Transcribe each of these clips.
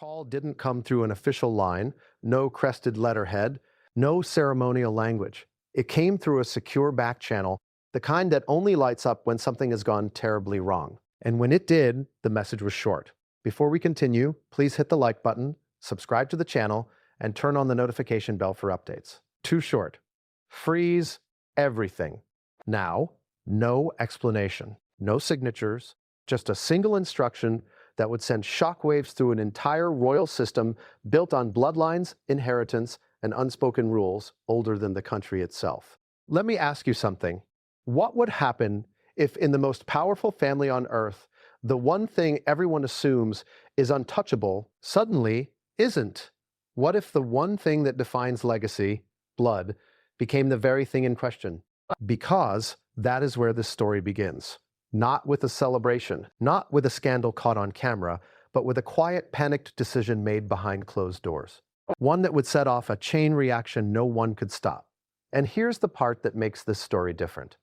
call didn't come through an official line, no crested letterhead, no ceremonial language. It came through a secure back channel, the kind that only lights up when something has gone terribly wrong. And when it did, the message was short. Before we continue, please hit the like button, subscribe to the channel, and turn on the notification bell for updates. Too short. Freeze everything. Now, no explanation, no signatures, just a single instruction that would send shockwaves through an entire royal system built on bloodlines, inheritance, and unspoken rules older than the country itself. Let me ask you something. What would happen if in the most powerful family on earth, the one thing everyone assumes is untouchable suddenly isn't? What if the one thing that defines legacy, blood, became the very thing in question? Because that is where this story begins. Not with a celebration, not with a scandal caught on camera, but with a quiet, panicked decision made behind closed doors. One that would set off a chain reaction no one could stop. And here's the part that makes this story different.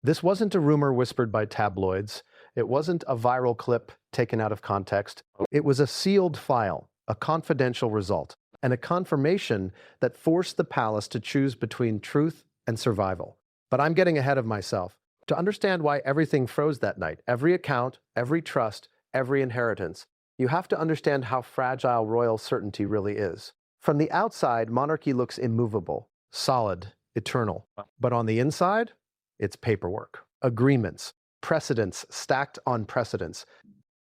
This wasn't a rumor whispered by tabloids. It wasn't a viral clip taken out of context. It was a sealed file, a confidential result, and a confirmation that forced the palace to choose between truth and survival. But I'm getting ahead of myself. To understand why everything froze that night, every account, every trust, every inheritance, you have to understand how fragile royal certainty really is. From the outside, monarchy looks immovable, solid, eternal. But on the inside, it's paperwork, agreements, precedents stacked on precedents.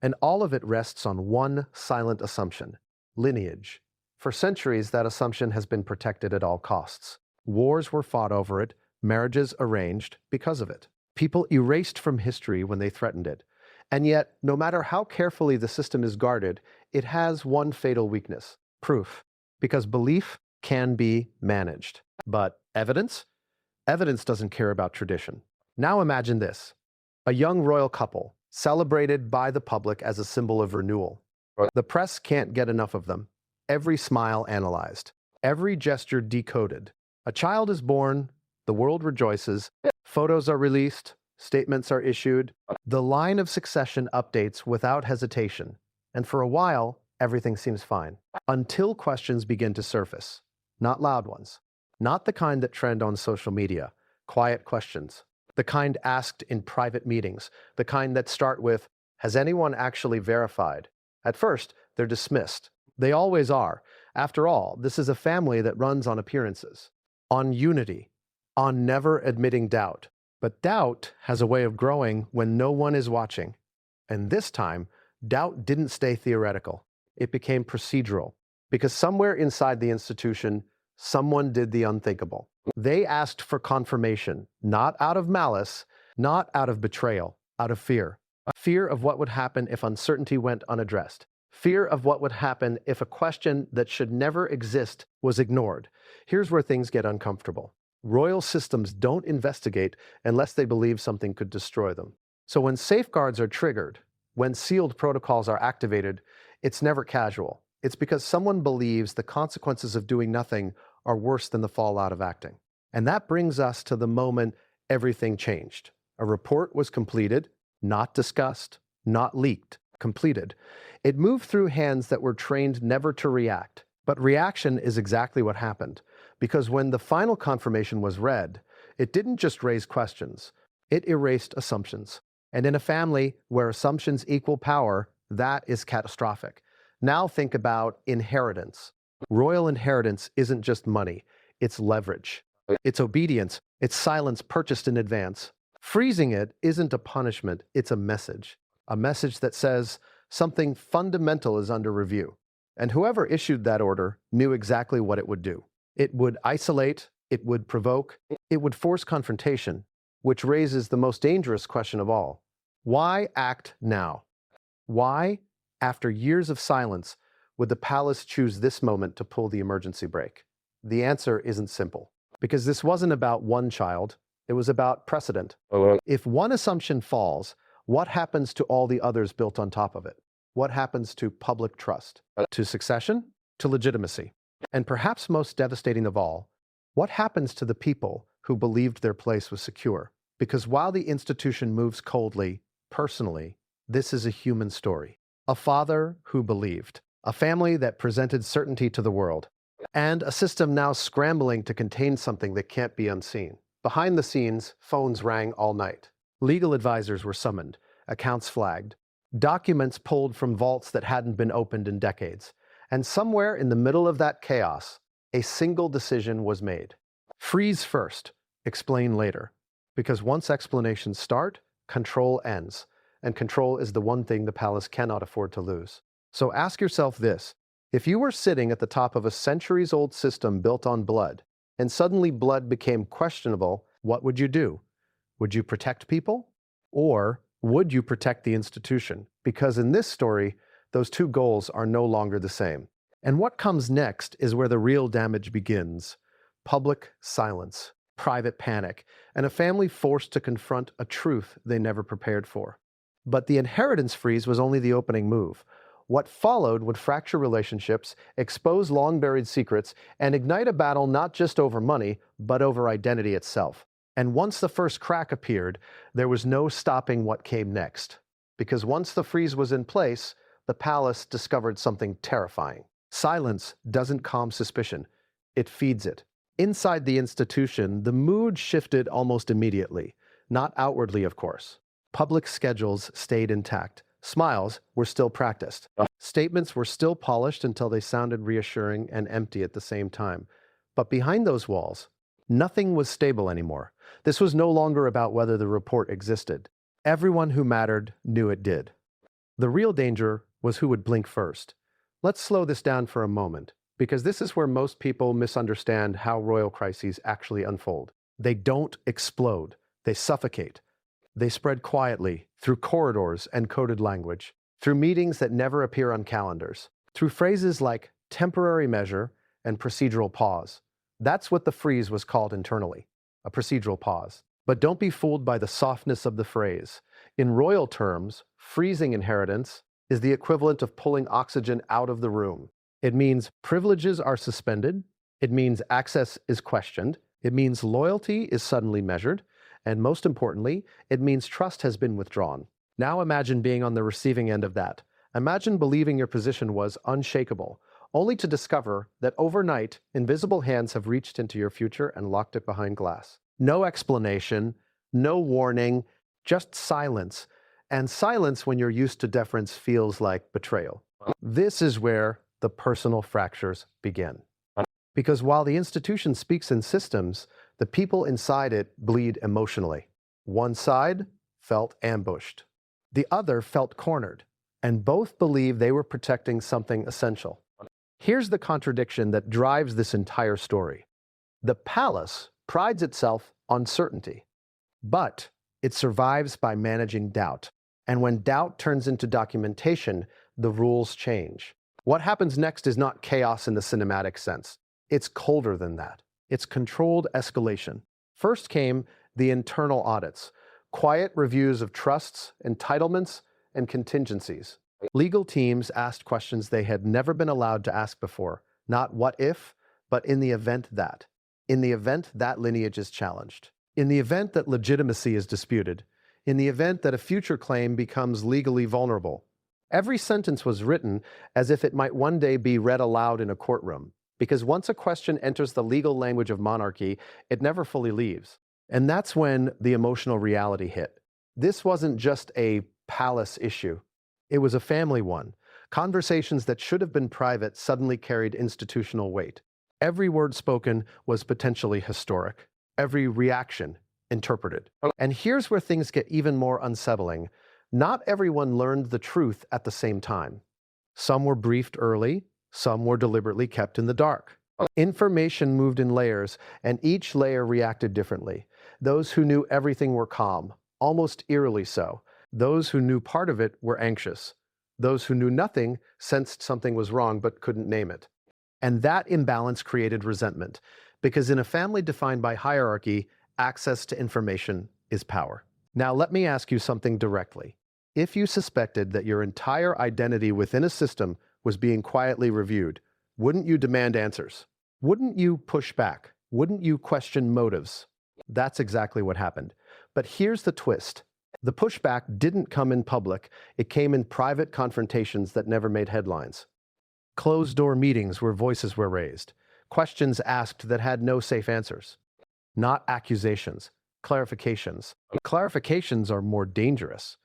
And all of it rests on one silent assumption: lineage. For centuries, that assumption has been protected at all costs. Wars were fought over it, marriages arranged because of it. People erased from history when they threatened it. And yet, no matter how carefully the system is guarded, it has one fatal weakness: proof. Because belief can be managed. But evidence? Evidence doesn't care about tradition. Now imagine this: a young royal couple, celebrated by the public as a symbol of renewal. The press can't get enough of them. Every smile analyzed, every gesture decoded. A child is born, the world rejoices, photos are released, statements are issued. The line of succession updates without hesitation. And for a while, everything seems fine. Until questions begin to surface. Not loud ones. Not the kind that trend on social media. Quiet questions. The kind asked in private meetings. The kind that start with, "Has anyone actually verified?" At first, they're dismissed. They always are. After all, this is a family that runs on appearances, on unity, on never admitting doubt. But doubt has a way of growing when no one is watching. And this time, doubt didn't stay theoretical. It became procedural. Because somewhere inside the institution, someone did the unthinkable. They asked for confirmation, not out of malice, not out of betrayal, out of fear. Fear of what would happen if uncertainty went unaddressed. Fear of what would happen if a question that should never exist was ignored. Here's where things get uncomfortable. Royal systems don't investigate unless they believe something could destroy them. So when safeguards are triggered, when sealed protocols are activated, it's never casual. It's because someone believes the consequences of doing nothing are worse than the fallout of acting. And that brings us to the moment everything changed. A report was completed, not discussed, not leaked, completed. It moved through hands that were trained never to react. But reaction is exactly what happened. Because when the final confirmation was read, it didn't just raise questions, it erased assumptions. And in a family where assumptions equal power, that is catastrophic. Now think about inheritance. Royal inheritance isn't just money, it's leverage. It's obedience, it's silence purchased in advance. Freezing it isn't a punishment, it's a message. A message that says something fundamental is under review. And whoever issued that order knew exactly what it would do. It would isolate, it would provoke, it would force confrontation, which raises the most dangerous question of all. Why act now? Why, after years of silence, would the palace choose this moment to pull the emergency brake? The answer isn't simple. Because this wasn't about one child, it was about precedent. If one assumption falls, what happens to all the others built on top of it? What happens to public trust? To succession? To legitimacy? And perhaps most devastating of all, what happens to the people who believed their place was secure? Because while the institution moves coldly, personally, this is a human story. A father who believed. a family that presented certainty to the world, and a system now scrambling to contain something that can't be unseen. Behind the scenes, phones rang all night. Legal advisors were summoned, accounts flagged, documents pulled from vaults that hadn't been opened in decades. And somewhere in the middle of that chaos, a single decision was made. Freeze first, explain later. Because once explanations start, control ends. And control is the one thing the palace cannot afford to lose. So ask yourself this. If you were sitting at the top of a centuries-old system built on blood, and suddenly blood became questionable, what would you do? Would you protect people? Or would you protect the institution? Because in this story, those two goals are no longer the same. And what comes next is where the real damage begins. Public silence, private panic, and a family forced to confront a truth they never prepared for. But the inheritance freeze was only the opening move. What followed would fracture relationships, expose long-buried secrets, and ignite a battle not just over money, but over identity itself. And once the first crack appeared, there was no stopping what came next. Because once the freeze was in place, the palace discovered something terrifying. Silence doesn't calm suspicion. It feeds it. Inside the institution, the mood shifted almost immediately. Not outwardly, of course. Public schedules stayed intact. Smiles were still practiced. Statements were still polished until they sounded reassuring and empty at the same time. But behind those walls, nothing was stable anymore. This was no longer about whether the report existed. Everyone who mattered knew it did. The real danger was who would blink first. Let's slow this down for a moment, because this is where most people misunderstand how royal crises actually unfold. They don't explode. They suffocate. They spread quietly, through corridors and coded language, through meetings that never appear on calendars, through phrases like temporary measure and procedural pause. That's what the freeze was called internally, a procedural pause. But don't be fooled by the softness of the phrase. In royal terms, freezing inheritance is the equivalent of pulling oxygen out of the room. It means privileges are suspended. It means access is questioned. It means loyalty is suddenly measured. And most importantly, it means trust has been withdrawn. Now imagine being on the receiving end of that. Imagine believing your position was unshakable, only to discover that overnight, invisible hands have reached into your future and locked it behind glass. No explanation, no warning, just silence. And silence, when you're used to deference, feels like betrayal. This is where the personal fractures begin. Because while the institution speaks in systems, the people inside it bleed emotionally. One side felt ambushed. The other felt cornered, and both believed they were protecting something essential. Here's the contradiction that drives this entire story. The palace prides itself on certainty, but it survives by managing doubt. And when doubt turns into documentation, the rules change. What happens next is not chaos in the cinematic sense. It's colder than that. It's controlled escalation. First came the internal audits, quiet reviews of trusts, entitlements, and contingencies. Legal teams asked questions they had never been allowed to ask before. Not what if, but in the event that. In the event that lineage is challenged. In the event that legitimacy is disputed. In the event that a future claim becomes legally vulnerable. Every sentence was written as if it might one day be read aloud in a courtroom. Because once a question enters the legal language of monarchy, it never fully leaves. And that's when the emotional reality hit. This wasn't just a palace issue. It was a family one. Conversations that should have been private suddenly carried institutional weight. Every word spoken was potentially historic. Every reaction interpreted. And here's where things get even more unsettling. Not everyone learned the truth at the same time. Some were briefed early. Some were deliberately kept in the dark. Information moved in layers, and each layer reacted differently. Those who knew everything were calm, almost eerily so. Those who knew part of it were anxious. Those who knew nothing sensed something was wrong but couldn't name it. And that imbalance created resentment, because in a family defined by hierarchy, access to information is power. Now let me ask you something directly. If you suspected that your entire identity within a system was being quietly reviewed, wouldn't you demand answers? Wouldn't you push back? Wouldn't you question motives? That's exactly what happened. But here's the twist. The pushback didn't come in public. It came in private confrontations that never made headlines. closed-door meetings where voices were raised, questions asked that had no safe answers. Not accusations, clarifications. Clarifications are more dangerous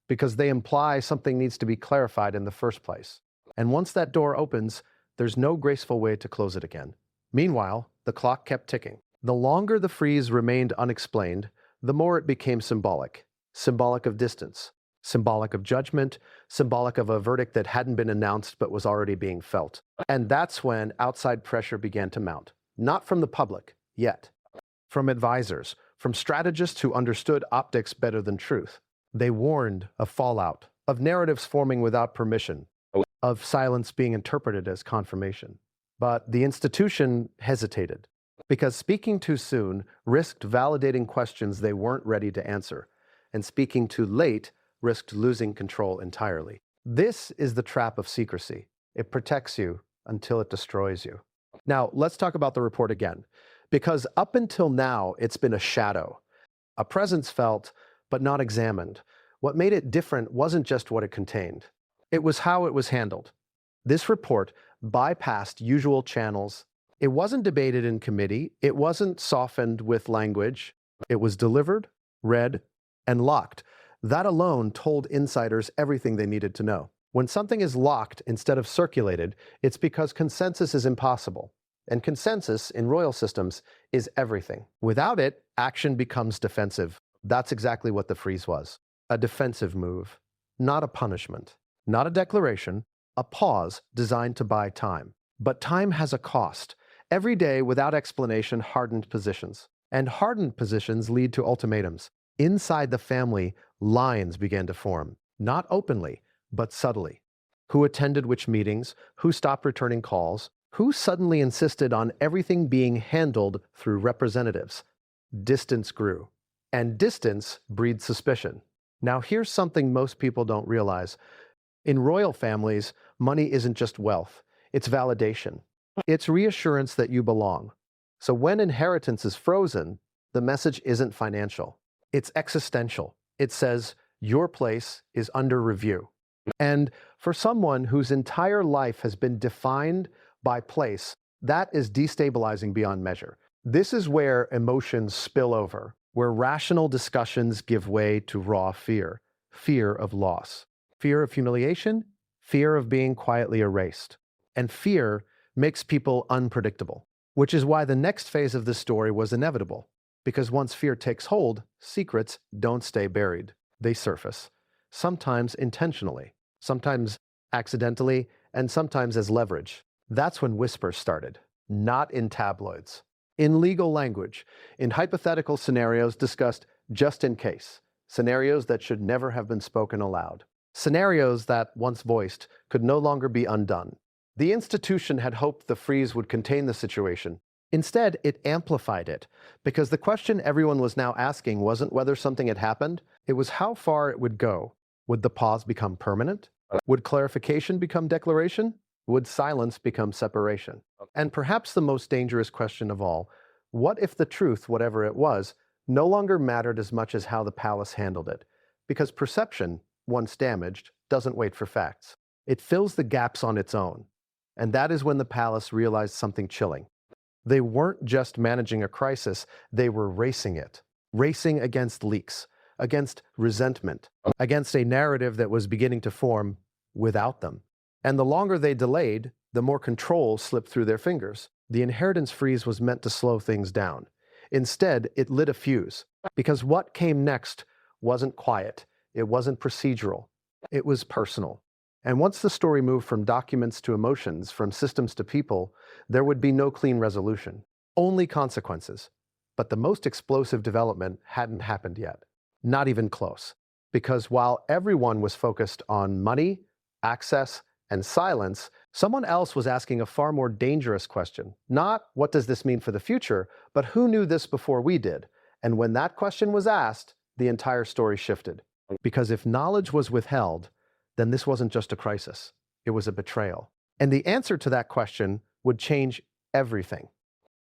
because they imply something needs to be clarified in the first place. And once that door opens, there's no graceful way to close it again. Meanwhile, the clock kept ticking. The longer the freeze remained unexplained, the more it became symbolic. Symbolic of distance, symbolic of judgment, symbolic of a verdict that hadn't been announced but was already being felt. And that's when outside pressure began to mount. Not from the public, yet. From advisors, from strategists who understood optics better than truth. They warned of fallout, of narratives forming without permission, of silence being interpreted as confirmation. But the institution hesitated, because speaking too soon risked validating questions they weren't ready to answer, and speaking too late risked losing control entirely. This is the trap of secrecy. It protects you until it destroys you. Now, let's talk about the report again, because up until now, it's been a shadow, a presence felt, but not examined. What made it different wasn't just what it contained. It was how it was handled. This report bypassed usual channels. It wasn't debated in committee. It wasn't softened with language. It was delivered, read, and locked. That alone told insiders everything they needed to know. When something is locked instead of circulated, it's because consensus is impossible. And consensus in royal systems is everything. Without it, action becomes defensive. That's exactly what the freeze was. A defensive move, not a punishment, not a declaration, a pause designed to buy time. But time has a cost. Every day, without explanation, hardened positions. And hardened positions lead to ultimatums. Inside the family, lines began to form. Not openly, but subtly. Who attended which meetings? Who stopped returning calls? Who suddenly insisted on everything being handled through representatives? Distance grew. And distance breeds suspicion. Now here's something most people don't realize. In royal families, money isn't just wealth. It's validation. It's reassurance that you belong. So when inheritance is frozen, the message isn't financial. It's existential. It says, your place is under review. And for someone whose entire life has been defined by place, that is destabilizing beyond measure. This is where emotions spill over, where rational discussions give way to raw fear. Fear of loss. Fear of humiliation. Fear of being quietly erased. And fear makes people unpredictable, which is why the next phase of this story was inevitable. Because once fear takes hold, secrets don't stay buried. They surface. Sometimes intentionally, sometimes accidentally, and sometimes as leverage. That's when whispers started, not in tabloids. In legal language, in hypothetical scenarios discussed just in case, scenarios that should never have been spoken aloud. Scenarios that, once voiced, could no longer be undone. The institution had hoped the freeze would contain the situation. Instead, it amplified it, because the question everyone was now asking wasn't whether something had happened, it was how far it would go. Would the pause become permanent? Would clarification become declaration? Would silence become separation? And perhaps the most dangerous question of all, what if the truth, whatever it was, no longer mattered as much as how the palace handled it? Because perception, once damaged, doesn't wait for facts. It fills the gaps on its own. And that is when the palace realized something chilling. They weren't just managing a crisis, they were racing it. Racing against leaks, against resentment, against a narrative that was beginning to form without them. And the longer they delayed, the more control slipped through their fingers. The inheritance freeze was meant to slow things down. Instead, it lit a fuse, because what came next wasn't quiet, it wasn't procedural, it was personal. And once the story moved from documents to emotions, from systems to people, there would be no clean resolution, only consequences. But the most explosive development hadn't happened yet, not even close. Because while everyone was focused on money, access, and silence, someone else was asking a far more dangerous question. Not, what does this mean for the future, but who knew this before we did? And when that question was asked, the entire story shifted. Because if knowledge was withheld, then this wasn't just a crisis, it was a betrayal. And the answer to that question would change everything.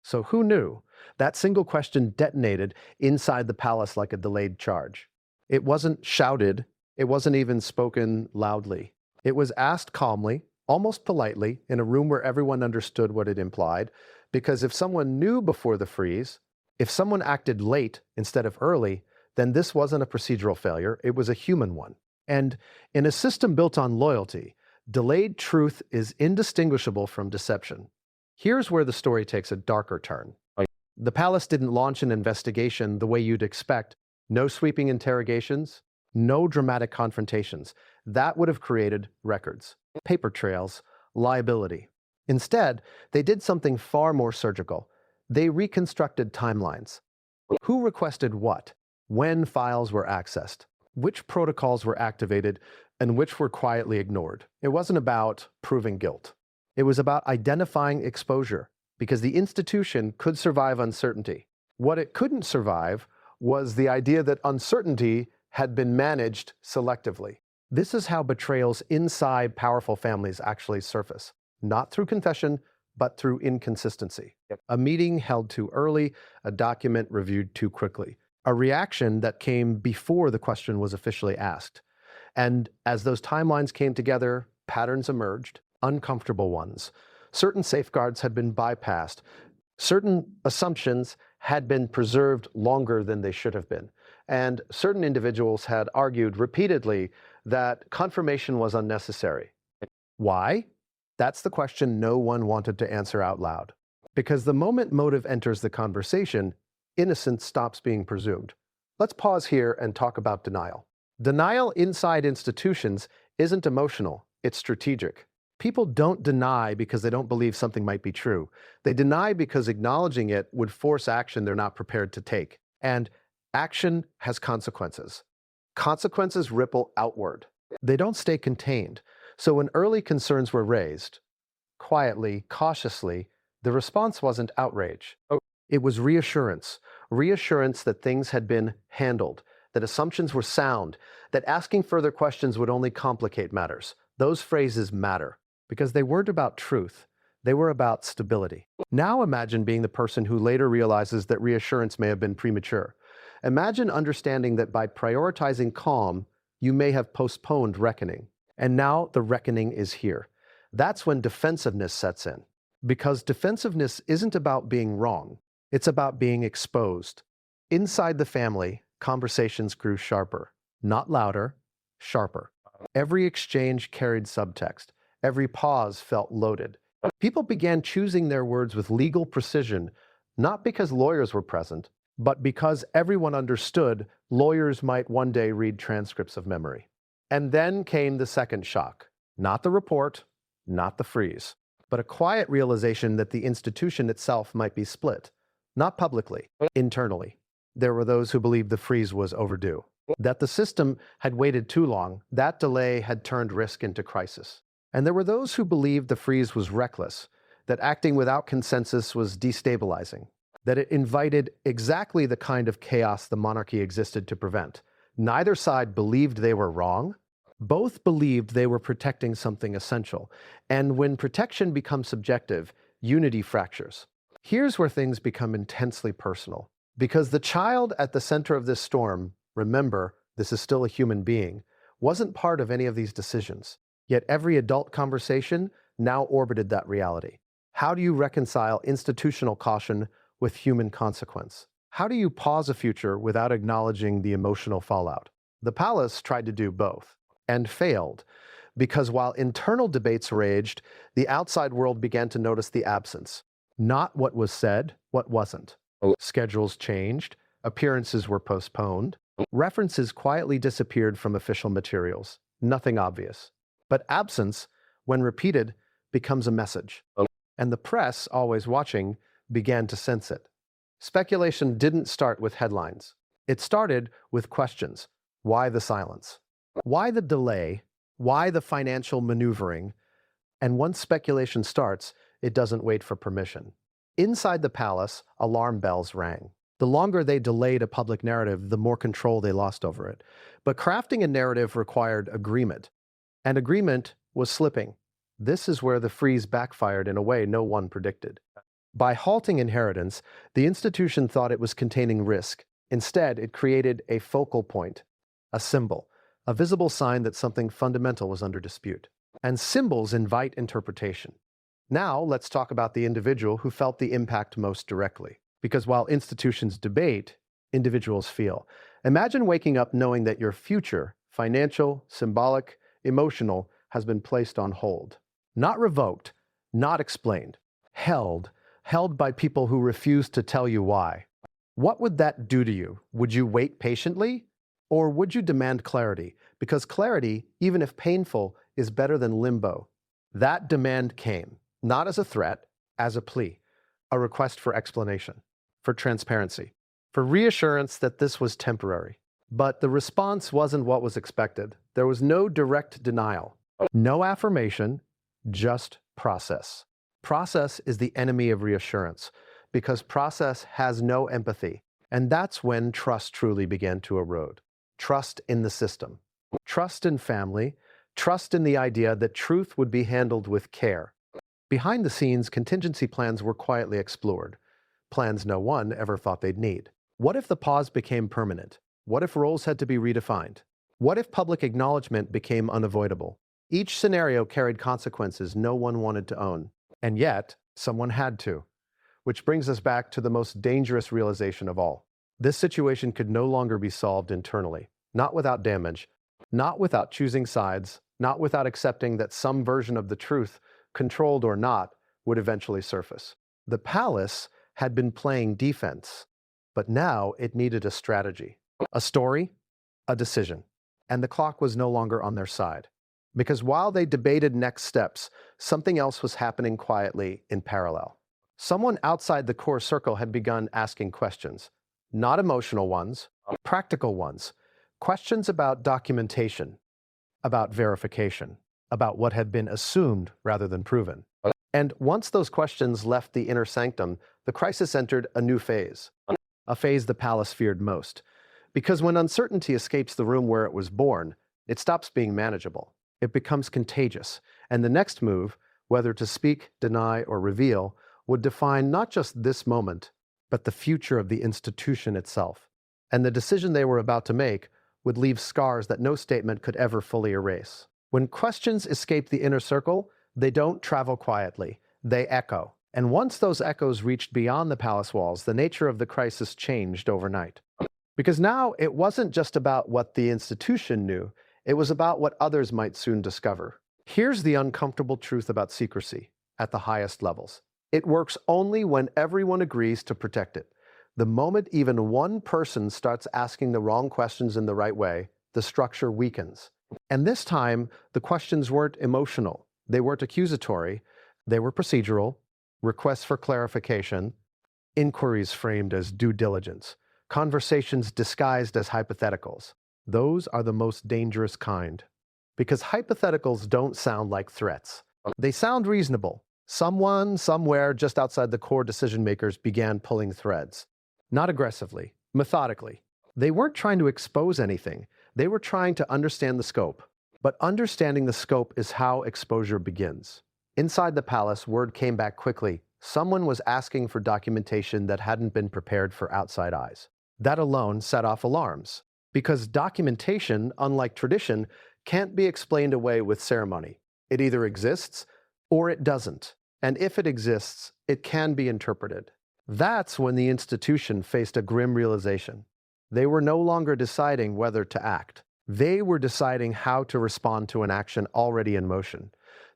So who knew? That single question detonated inside the palace like a delayed charge. It wasn't shouted, it wasn't even spoken loudly. It was asked calmly, almost politely, in a room where everyone understood what it implied, because if someone knew before the freeze, if someone acted late instead of early, then this wasn't a procedural failure, it was a human one. And in a system built on loyalty, delayed truth is indistinguishable from deception. Here's where the story takes a darker turn. The palace didn't launch an investigation the way you'd expect. No sweeping interrogations, no dramatic confrontations. That would have created records, paper trails, liability. Instead, they did something far more surgical. They reconstructed timelines. Who requested what? When files were accessed? Which protocols were activated and which were quietly ignored? It wasn't about proving guilt. It was about identifying exposure, because the institution could survive uncertainty. What it couldn't survive was the idea that uncertainty had been managed selectively. This is how betrayals inside powerful families actually surface, not through confession, but through inconsistency. A meeting held too early, a document reviewed too quickly, a reaction that came before the question was officially asked. And as those timelines came together, patterns emerged, uncomfortable ones. Certain safeguards had been bypassed. Certain assumptions had been preserved longer than they should have been. And certain individuals had argued repeatedly that confirmation was unnecessary. Why? That's the question no one wanted to answer out loud. Because the moment motive enters the conversation, innocence stops being presumed. Let's pause here and talk about denial. Denial inside institutions isn't emotional, it's strategic. People don't deny because they don't believe something might be true. They deny because acknowledging it would force action they're not prepared to take. And action has consequences. Consequences ripple outward. They don't stay contained. So when early concerns were raised, quietly, cautiously, the response wasn't outrage. It was reassurance. Reassurance that things had been handled, that assumptions were sound, that asking further questions would only complicate matters. Those phrases matter because they weren't about truth. They were about stability. Now imagine being the person who later realizes that reassurance may have been premature. Imagine understanding that by prioritizing calm, you may have postponed reckoning. And now the reckoning is here. That's when defensiveness sets in. Because defensiveness isn't about being wrong. It's about being exposed. Inside the family, conversations grew sharper. Not louder, sharper. Every exchange carried subtext. Every pause felt loaded. People began choosing their words with legal precision, not because lawyers were present, but because everyone understood lawyers might one day read transcripts of memory. And then came the second shock. Not the report, not the freeze, but a quiet realization that the institution itself might be split. Not publicly, internally. There were those who believed the freeze was overdue. That the system had waited too long, that delay had turned risk into crisis. And there were those who believed the freeze was reckless, that acting without consensus was destabilizing, that it invited exactly the kind of chaos the monarchy existed to prevent. Neither side believed they were wrong. Both believed they were protecting something essential. And when protection becomes subjective, unity fractures. Here's where things become intensely personal. Because the child at the center of this storm, remember, this is still a human being, wasn't part of any of these decisions. Yet every adult conversation now orbited that reality. How do you reconcile institutional caution with human consequence? How do you pause a future without acknowledging the emotional fallout? The palace tried to do both, and failed, because while internal debates raged, the outside world began to notice the absence. Not what was said, what wasn't. Schedules changed, appearances were postponed, references quietly disappeared from official materials. Nothing obvious. But absence, when repeated, becomes a message. And the press, always watching, began to sense it. Speculation didn't start with headlines. It started with questions. Why the silence? Why the delay? Why the financial maneuvering? And once speculation starts, it doesn't wait for permission. Inside the palace, alarm bells rang. The longer they delayed a public narrative, the more control they lost over it. But crafting a narrative required agreement. And agreement was slipping. This is where the freeze backfired in a way no one predicted. By halting inheritance, the institution thought it was containing risk. Instead, it created a focal point, a symbol, a visible sign that something fundamental was under dispute. and symbols invite interpretation. Now, let's talk about the individual who felt the impact most directly. Because while institutions debate, individuals feel. Imagine waking up knowing that your future, financial, symbolic, emotional, has been placed on hold. Not revoked, not explained, held by people who refuse to tell you why. What would that do to you? Would you wait patiently? Or would you demand clarity? Because clarity, even if painful, is better than limbo. That demand came, not as a threat, as a plea, a request for explanation, for transparency, for reassurance that this was temporary. But the response wasn't what was expected. There was no direct denial, no affirmation, just process. Process is the enemy of reassurance because process has no empathy. And that's when trust truly began to erode. Trust in the system, trust in family, trust in the idea that truth would be handled with care. Behind the scenes, contingency plans were quietly explored, plans no one ever thought they'd need. What if the pause became permanent? What if roles had to be redefined? What if public acknowledgement became unavoidable? Each scenario carried consequences no one wanted to own. And yet, someone had to. Which brings us back to the most dangerous realization of all. This situation could no longer be solved internally, not without damage, not without choosing sides, not without accepting that some version of the truth, controlled or not, would eventually surface. The palace had been playing defense, but now it needed a strategy, a story, a decision. And the clock was no longer on their side. Because while they debated next steps, something else was happening quietly in parallel. Someone outside the core circle had begun asking questions, not emotional ones, practical ones, questions about documentation, about verification, about what had been assumed rather than proven. And once those questions left the inner sanctum, the crisis entered a new phase, a phase the palace feared most. Because when uncertainty escapes the room where it was born, it stops being manageable. It becomes contagious, and the next move, whether to speak, deny, or reveal, would define not just this moment, but the future of the institution itself. And the decision they were about to make would leave scars that no statement could ever fully erase. When questions escape the inner circle, they don't travel quietly, they echo. And once those echoes reached beyond the palace walls, the nature of the crisis changed overnight. Because now it wasn't just about what the institution knew, it was about what others might soon discover. Here's the uncomfortable truth about secrecy at the highest levels. It works only when everyone agrees to protect it. The moment even one person starts asking the wrong questions in the right way, the structure weakens. And this time, the questions weren't emotional. They weren't accusatory. They were procedural, requests for clarification, inquiries framed as due diligence, conversations disguised as hypotheticals. Those are the most dangerous kind. Because hypotheticals don't sound like threats. They sound reasonable. Someone, somewhere, just outside the core decision makers began pulling threads. Not aggressively, methodically. They weren't trying to expose anything. They were trying to understand the scope. But understanding the scope is how exposure begins. Inside the palace, word came back quickly. Someone was asking for documentation that hadn't been prepared for outside eyes. That alone set off alarms. Because documentation, unlike tradition, can't be explained away with ceremony. It either exists or it doesn't. And if it exists, it can be interpreted. That's when the institution faced a grim realization. They were no longer deciding whether to act. They were deciding how to respond to an action already in motion.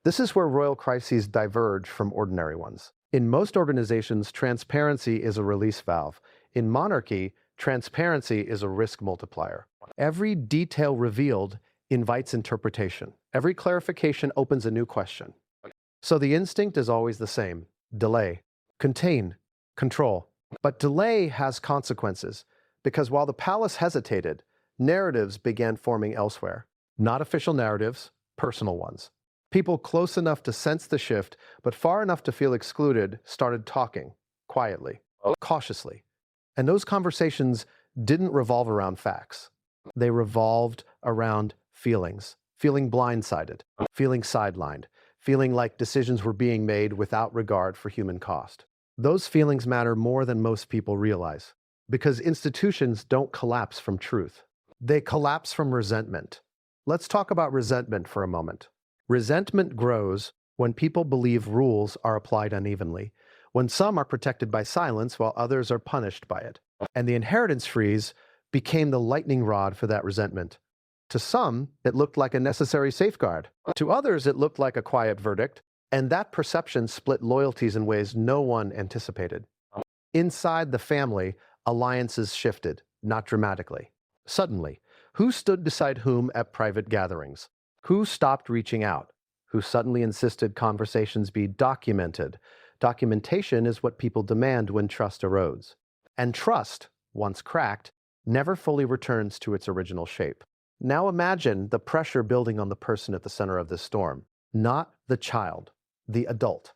This is where royal crises diverge from ordinary ones. In most organizations, transparency is a release valve. In monarchy, transparency is a risk multiplier. Every detail revealed invites interpretation. Every clarification opens a new question. So the instinct is always the same: delay, contain, control. But delay has consequences, because while the palace hesitated, narratives began forming elsewhere. Not official narratives, personal ones. People close enough to sense the shift, but far enough to feel excluded, started talking, quietly, cautiously. And those conversations didn't revolve around facts. They revolved around feelings. Feeling blindsided, feeling sidelined, feeling like decisions were being made without regard for human cost. Those feelings matter more than most people realize, because institutions don't collapse from truth. They collapse from resentment. Let's talk about resentment for a moment. Resentment grows when people believe rules are applied unevenly, when some are protected by silence while others are punished by it. And the inheritance freeze became the lightning rod for that resentment. To some, it looked like a necessary safeguard. To others, it looked like a quiet verdict, and that perception split loyalties in ways no one anticipated. Inside the family, alliances shifted, not dramatically. Suddenly, who stood beside whom at private gatherings? Who stopped reaching out? Who suddenly insisted conversations be documented? Documentation is what people demand when trust erodes. And trust, once cracked, never fully returns to its original shape. Now imagine the pressure building on the person at the center of this storm. Not the child, the adult.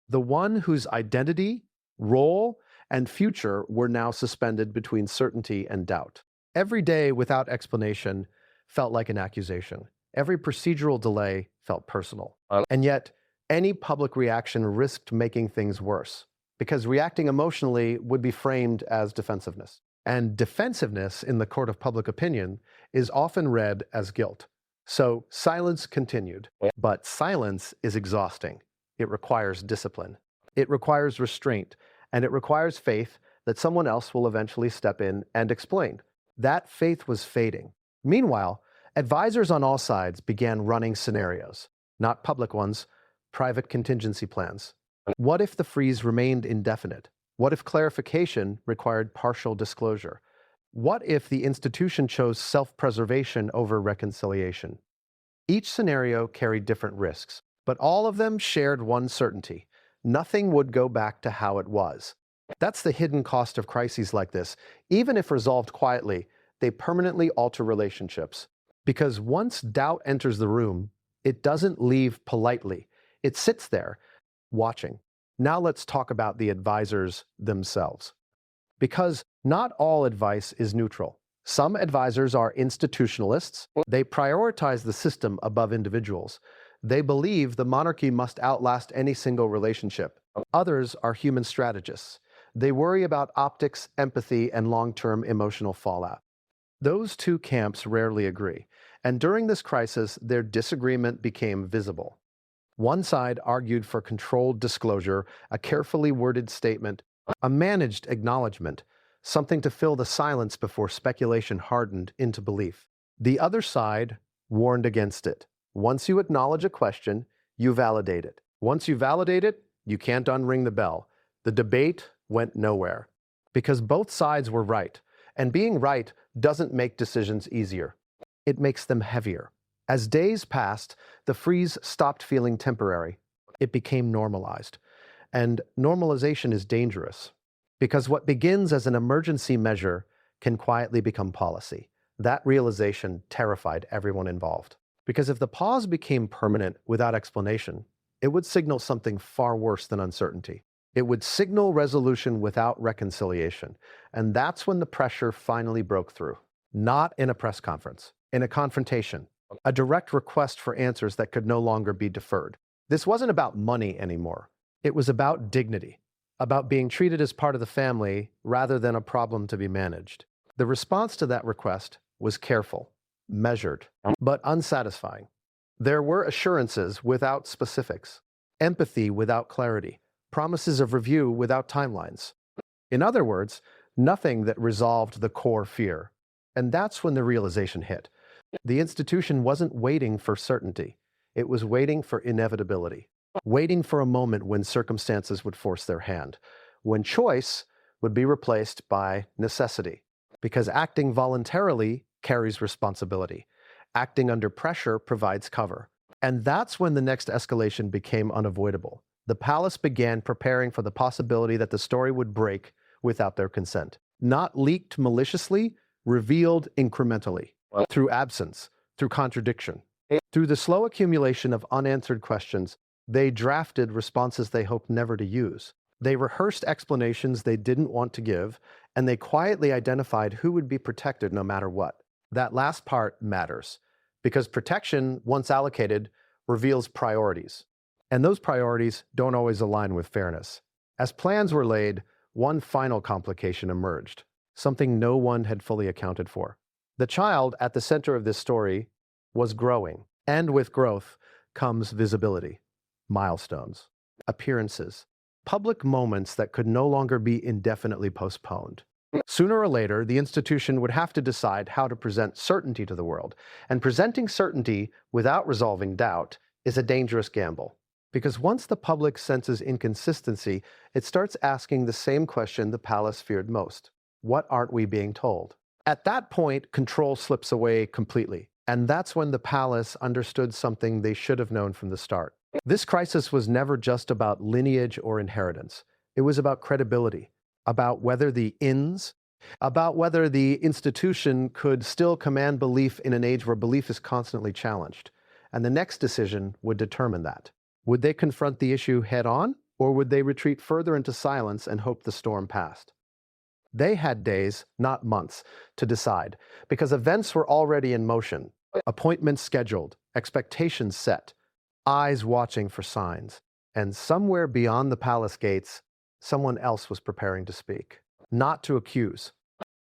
The one whose identity, role, and future were now suspended between certainty and doubt. Every day without explanation felt like an accusation. Every procedural delay felt personal. And yet, any public reaction risked making things worse, because reacting emotionally would be framed as defensiveness. And defensiveness in the court of public opinion is often read as guilt. So silence continued. But silence is exhausting. It requires discipline. It requires restraint. And it requires faith that someone else will eventually step in and explain. That faith was fading. Meanwhile, advisors on all sides began running scenarios. Not public ones, private contingency plans. What if the freeze remained indefinite? What if clarification required partial disclosure? What if the institution chose self-preservation over reconciliation? Each scenario carried different risks, but all of them shared one certainty. Nothing would go back to how it was. That's the hidden cost of crises like this. Even if resolved quietly, they permanently alter relationships. Because once doubt enters the room, it doesn't leave politely. It sits there, watching. Now let's talk about the advisors themselves. Because not all advice is neutral. Some advisors are institutionalists. They prioritize the system above individuals. They believe the monarchy must outlast any single relationship. Others are human strategists. They worry about optics, empathy, and long-term emotional fallout. Those two camps rarely agree, and during this crisis, their disagreement became visible. One side argued for controlled disclosure, a carefully worded statement, a managed acknowledgement, something to fill the silence before speculation hardened into belief. The other side warned against it. Once you acknowledge a question, you validate it. Once you validate it, you can't unring the bell. The debate went nowhere. Because both sides were right, and being right doesn't make decisions easier. It makes them heavier. As days passed, the freeze stopped feeling temporary. It became normalized. And normalization is dangerous, because what begins as an emergency measure can quietly become policy. That realization terrified everyone involved. Because if the pause became permanent without explanation, it would signal something far worse than uncertainty. It would signal resolution without reconciliation. And that's when the pressure finally broke through. Not in a press conference, in a confrontation. A direct request for answers that could no longer be deferred. This wasn't about money anymore. It was about dignity, about being treated as part of the family rather than a problem to be managed. The response to that request was careful, measured, but unsatisfying. There were assurances without specifics, empathy without clarity, promises of review without timelines. In other words, nothing that resolved the core fear. And that's when the realization hit. The institution wasn't waiting for certainty. It was waiting for inevitability, waiting for a moment when circumstances would force their hand, when choice would be replaced by necessity. Because acting voluntarily carries responsibility. Acting under pressure provides cover. And that's when the next escalation became unavoidable. The palace began preparing for the possibility that the story would break without their consent. Not leaked maliciously, revealed incrementally. Through absence, through contradiction. Through the slow accumulation of unanswered questions, they drafted responses they hoped never to use. They rehearsed explanations they didn't want to give, and they quietly identified who would be protected no matter what. That last part matters, because protection, once allocated, reveals priorities. And those priorities don't always align with fairness. As plans were laid, one final complication emerged, something no one had fully accounted for. The child at the center of this story was growing, and with growth comes visibility, milestones, appearances, public moments that could no longer be indefinitely postponed. Sooner or later, the institution would have to decide how to present certainty to the world, and presenting certainty without resolving doubt is a dangerous gamble. Because once the public senses inconsistency, it starts asking the same question the palace feared most. What aren't we being told? At that point, control slips away completely. And that's when the palace understood something they should have known from the start. This crisis was never just about lineage or inheritance. It was about credibility, about whether the institution could still command belief in an age where belief is constantly challenged. And the next decision would determine that. Would they confront the issue head on, or would they retreat further into silence and hope the storm passed? They had days, not months, to decide, because events were already in motion, appointments scheduled, expectations set, eyes watching for signs. And somewhere beyond the palace gates, someone else was preparing to speak. Not to accuse,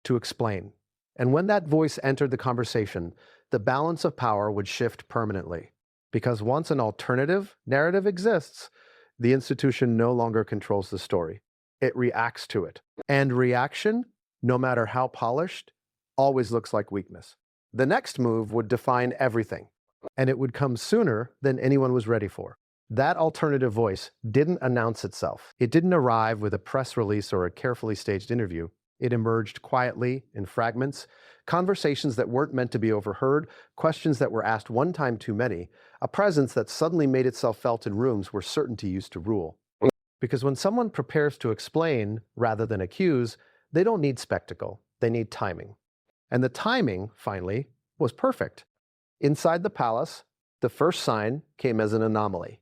to explain. And when that voice entered the conversation, the balance of power would shift permanently. Because once an alternative narrative exists, the institution no longer controls the story. It reacts to it. And reaction, no matter how polished, always looks like weakness. The next move would define everything, and it would come sooner than anyone was ready for. That alternative voice didn't announce itself. It didn't arrive with a press release or a carefully staged interview. It emerged quietly, in fragments, conversations that weren't meant to be overheard, questions that were asked one time too many, a presence that suddenly made itself felt in rooms where certainty used to rule. Because when someone prepares to explain rather than accuse, they don't need spectacle, they need timing. And the timing, finally, was perfect. Inside the palace, the first sign came as an anomaly.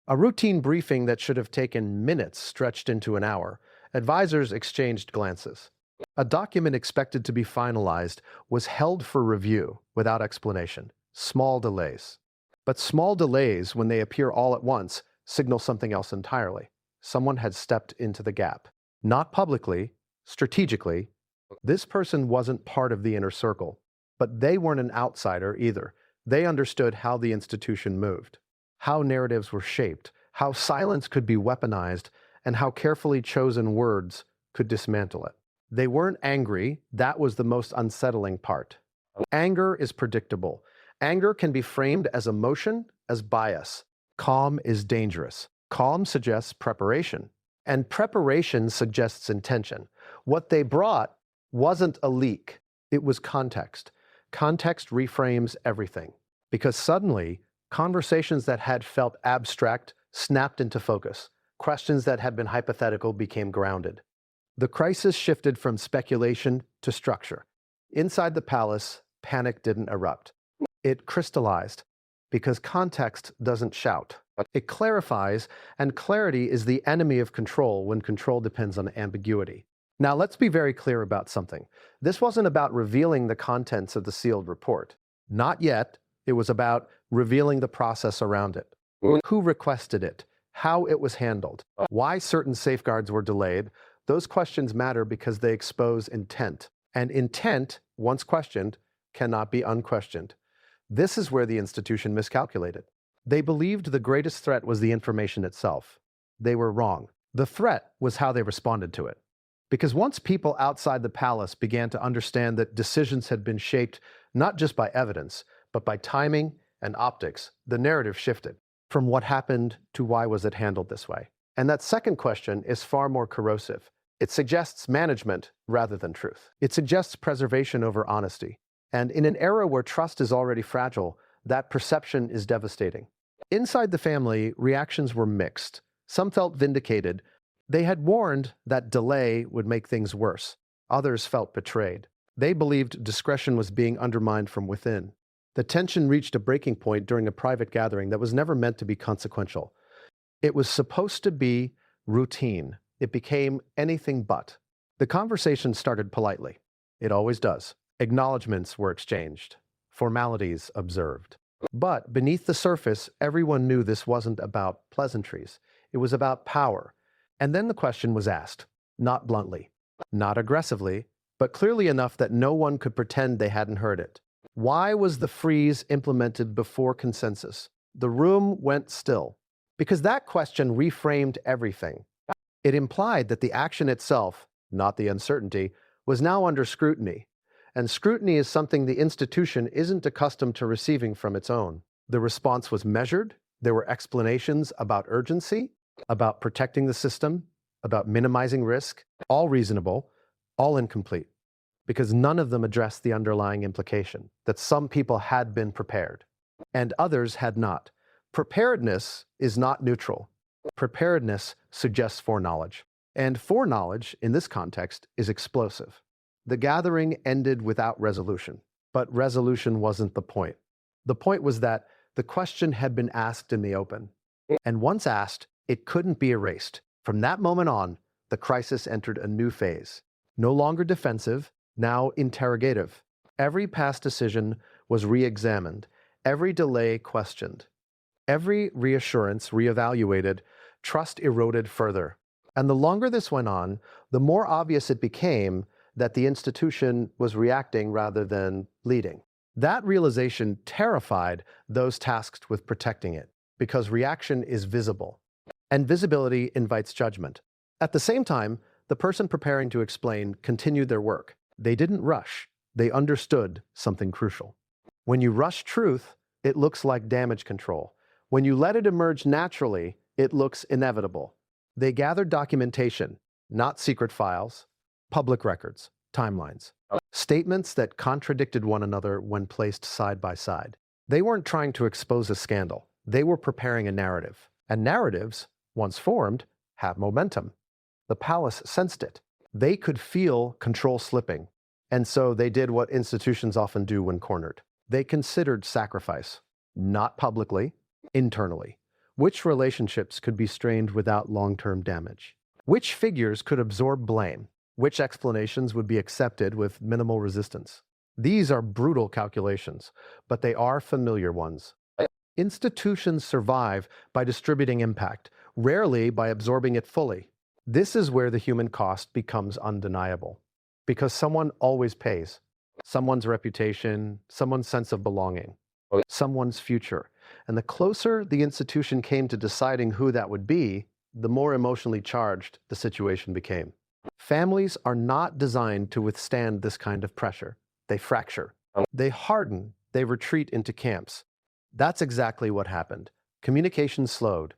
A routine briefing that should have taken minutes stretched into an hour. Advisors exchanged glances. A document expected to be finalized was held for review without explanation. Small delays. But small delays, when they appear all at once, signal something else entirely. Someone had stepped into the gap. Not publicly, strategically. This person wasn't part of the inner circle, but they weren't an outsider either. They understood how the institution moved, how narratives were shaped, how silence could be weaponized, and how carefully chosen words could dismantle it. They weren't angry. That was the most unsettling part. Anger is predictable. Anger can be framed as emotion, as bias. Calm is dangerous. Calm suggests preparation, and preparation suggests intention. What they brought wasn't a leak. It was context. Context reframes everything, because suddenly, conversations that had felt abstract snapped into focus. Questions that had been hypothetical became grounded. The crisis shifted from speculation to structure. Inside the palace, panic didn't erupt. It crystallized, because context doesn't shout. It clarifies, and clarity is the enemy of control when control depends on ambiguity. Now, let's be very clear about something. This wasn't about revealing the contents of the sealed report. Not yet. It was about revealing the process around it. Who requested it? How it was handled? Why certain safeguards were delayed? Those questions matter because they expose intent. And intent, once questioned, cannot be unquestioned. This is where the institution miscalculated. They believed the greatest threat was the information itself. They were wrong. The threat was how they responded to it. Because once people outside the palace began to understand that decisions had been shaped not just by evidence, but by timing and optics, the narrative shifted from what happened to why was it handled this way. And that second question is far more corrosive. It suggests management rather than truth. It suggests preservation over honesty. And in an era where trust is already fragile, that perception is devastating. Inside the family, reactions were mixed. Some felt vindicated. They had warned that delay would make things worse. Others felt betrayed. They believed discretion was being undermined from within. The tension reached a breaking point during a private gathering that was never meant to be consequential. It was supposed to be routine. It became anything but. The conversation started politely. It always does. Acknowledgements were exchanged. Formalities observed. But beneath the surface, everyone knew this wasn't about pleasantries. It was about power. And then the question was asked, not bluntly, not aggressively, but clearly enough that no one could pretend they hadn't heard it. Why was the freeze implemented before consensus? The room went still, because that question reframed everything. It implied that the action itself, not the uncertainty, was now under scrutiny. And scrutiny is something the institution isn't accustomed to receiving from its own. The response was measured. There were explanations about urgency, about protecting the system, about minimizing risk, all reasonable, all incomplete, because none of them addressed the underlying implication that some people had been prepared and others had not. Preparedness is not neutral. Preparedness suggests foreknowledge. And foreknowledge, in this context, is explosive. The gathering ended without resolution, but resolution wasn't the point. The point was that the question had been asked in the open. And once asked, it couldn't be erased. From that moment on, the crisis entered a new phase. No longer defensive, now interrogative. Every past decision was re-examined, every delay questioned, every reassurance reevaluated, trust eroded further. And the longer this went on, the more obvious it became that the institution was reacting rather than leading. That realization terrified those tasked with protecting it, because reaction is visible, and visibility invites judgment. At the same time, the person preparing to explain continued their work. They didn't rush. They understood something crucial. When you rush truth, it looks like damage control. When you let it emerge naturally, it looks inevitable. They gathered documentation, not secret files, public records, timelines, statements that contradicted one another when placed side by side. They weren't trying to expose a scandal. They were preparing a narrative. And narratives, once formed, have momentum. The palace sensed it. They could feel control slipping. And so they did what institutions often do when cornered. They considered sacrifice, not publicly, internally. Which relationships could be strained without long-term damage? Which figures could absorb blame? Which explanations would be accepted with minimal resistance? These are brutal calculations, but they are familiar ones. Institutions survive by distributing impact, rarely by absorbing it fully. This is where the human cost becomes undeniable, because someone always pays. Someone's reputation, someone's sense of belonging, someone's future. And the closer the institution came to deciding who that would be, the more emotionally charged the situation became. Families are not designed to withstand this kind of pressure. They fracture. They harden. They retreat into camps. That's exactly what happened. Communication slowed.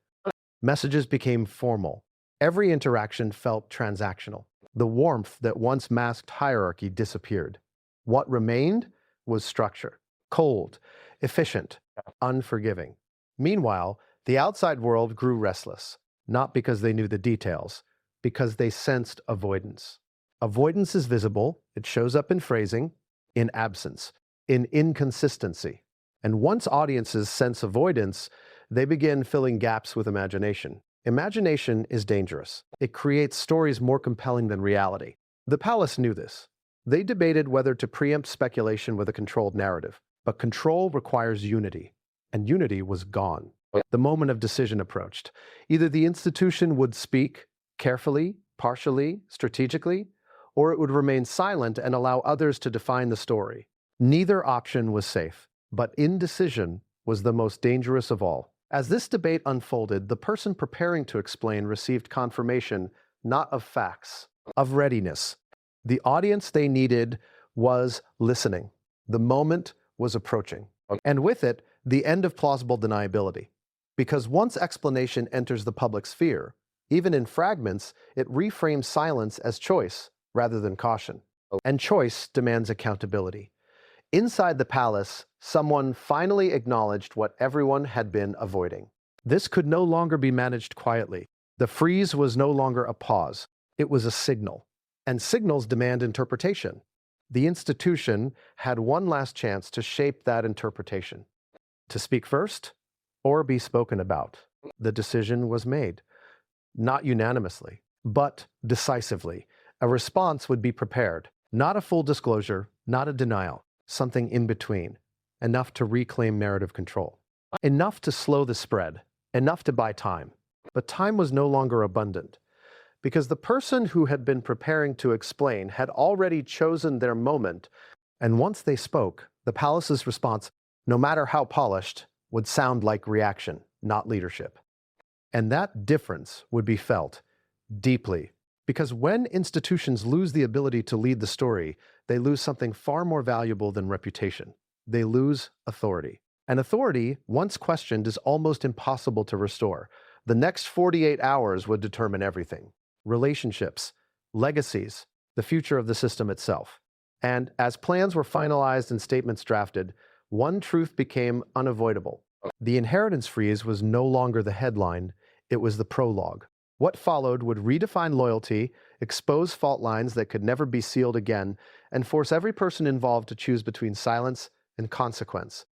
Messages became formal. Every interaction felt transactional. The warmth that once masked hierarchy disappeared. What remained was structure. Cold, efficient, unforgiving. Meanwhile, the outside world grew restless, not because they knew the details, because they sensed avoidance. Avoidance is visible. It shows up in phrasing, in absence, in inconsistency. And once audiences sense avoidance, they begin filling gaps with imagination. Imagination is dangerous. It creates stories more compelling than reality. The palace knew this. They debated whether to preempt speculation with a controlled narrative. But control requires unity, and unity was gone. The moment of decision approached. Either the institution would speak carefully, partially, strategically, or it would remain silent and allow others to define the story. Neither option was safe, but indecision was the most dangerous of all. As this debate unfolded, the person preparing to explain received confirmation not of facts, of readiness. The audience they needed was listening. The moment was approaching. And with it, the end of plausible deniability. Because once explanation enters the public sphere, even in fragments, it reframes silence as choice rather than caution. And choice demands accountability. Inside the palace, someone finally acknowledged what everyone had been avoiding. This could no longer be managed quietly. The freeze was no longer a pause. It was a signal. And signals demand interpretation. The institution had one last chance to shape that interpretation. To speak first, or be spoken about. The decision was made. Not unanimously, but decisively. A response would be prepared. Not a full disclosure, not a denial. Something in between. Enough to reclaim narrative control. Enough to slow the spread. Enough to buy time. But time was no longer abundant. Because the person who had been preparing to explain had already chosen their moment, and once they spoke, the palace's response, no matter how polished, would sound like reaction, not leadership. And that difference would be felt deeply, because when institutions lose the ability to lead the story, they lose something far more valuable than reputation. They lose authority. And authority, once questioned, is almost impossible to restore. The next 48 hours would determine everything: relationships, legacies, the future of the system itself. And as plans were finalized and statements drafted, one truth became unavoidable. The inheritance freeze was no longer the headline, it was the prologue. What followed would redefine loyalty, expose fault lines that could never be sealed again, and force every person involved to choose between silence and consequence.